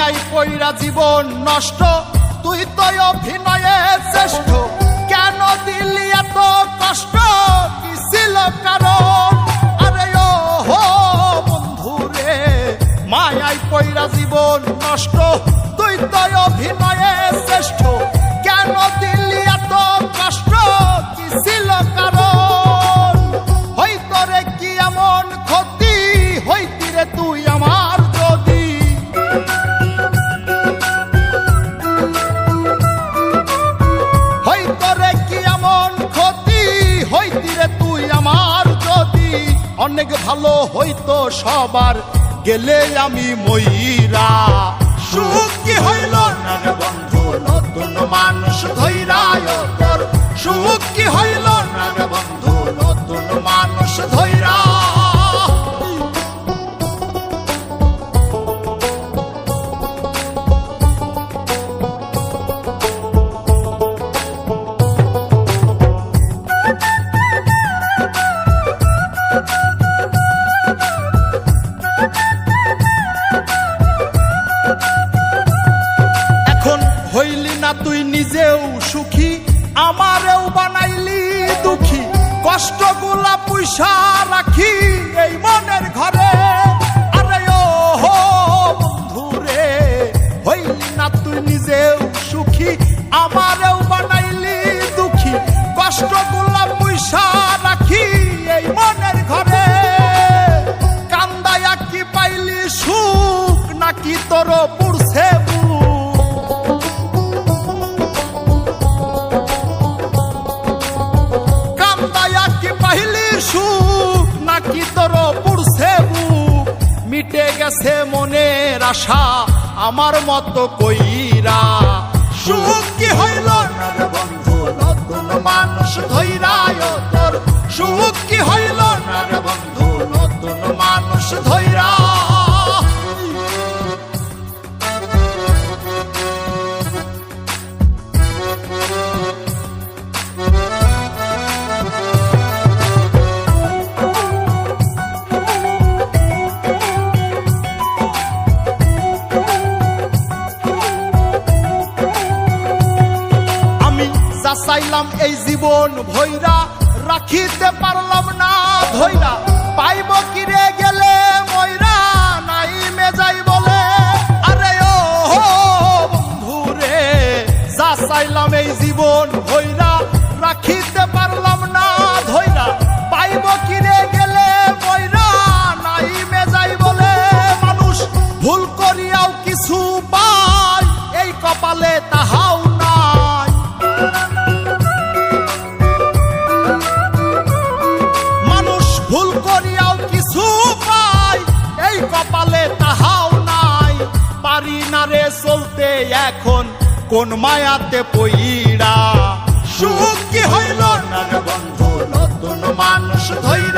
মায়াই পইরা জীবন নষ্ট, তুই তো অভিনয়ে শ্রেষ্ঠ, কেন দিলি এত কষ্ট, কি ছিল কারণ? আরে ও হো বন্ধু রে, মায়াই পইরা জীবন নষ্ট, তুই তো অভিনয়ে শ্রেষ্ঠ, কেন দিলি এত কষ্ট, কি ছিল কারণ? হইতো রে কি এমন ক্ষতি, হইতি রে তুই আমার যদি, হইতো রে কি এমন ক্ষতি, হইতি রে তুই আমার যদি, অনেক ভালো হইতো সবার গেলে আমি ময়রা। সুখ কি হইল না রে বন্ধু নতুন মানুষ ধইরা, তোর সুখ কি হইল না রে বন্ধু নতুন মানুষ ধইরা। হইলি না তুই নিজেও সুখী, আমারেও বানাইলি দুঃখী, কষ্টগুলা পয়সা রাখি এই মনের ঘরে। আরে ও হো বন্ধু রে, হইলি না তুই নিজেও সুখী, আমারেও বানাইলি দুঃখী, কষ্টগুলা পয়সা রাখি এই মনের ঘরে। কান্দায়া কি পাইলি সুখ, নাকি তোর পুরছে সুখ, নাকি তোর পুরছে বুক? মিটে গেছে মনের আশা আমার মতো কইরা। সুখ কি হইল না রে বন্ধু নতুন মানুষ ধইরা, তোর সুখ কি হইল না রে বন্ধু নতুন মানুষ ধইরা। চাইলাম এই জীবন ভৈরা, রাখিতে পারলাম না ধৈরা, পাইব কিরে গেলে ময়রা, নাই মেজাই বলে। আরে ও বন্ধু রে, যা চাইলাম এই জীবন ভৈরা, রাখিতে পারলাম না ধৈরা, পাইব কিরে গেলে ময়রা, নাই মেজাই বলে। মানুষ ভুল করিয়াও কিছু পায়, এই কপালে তাহাও নাই। ভুল করিয়াও কিছু পাই, এই কপালে তাহাও নাই। পারি না রে চলতে এখন কোন মায়াতে পইড়া। সুখ কি হইল না রে বন্ধু নতুন মানুষ ধইরা।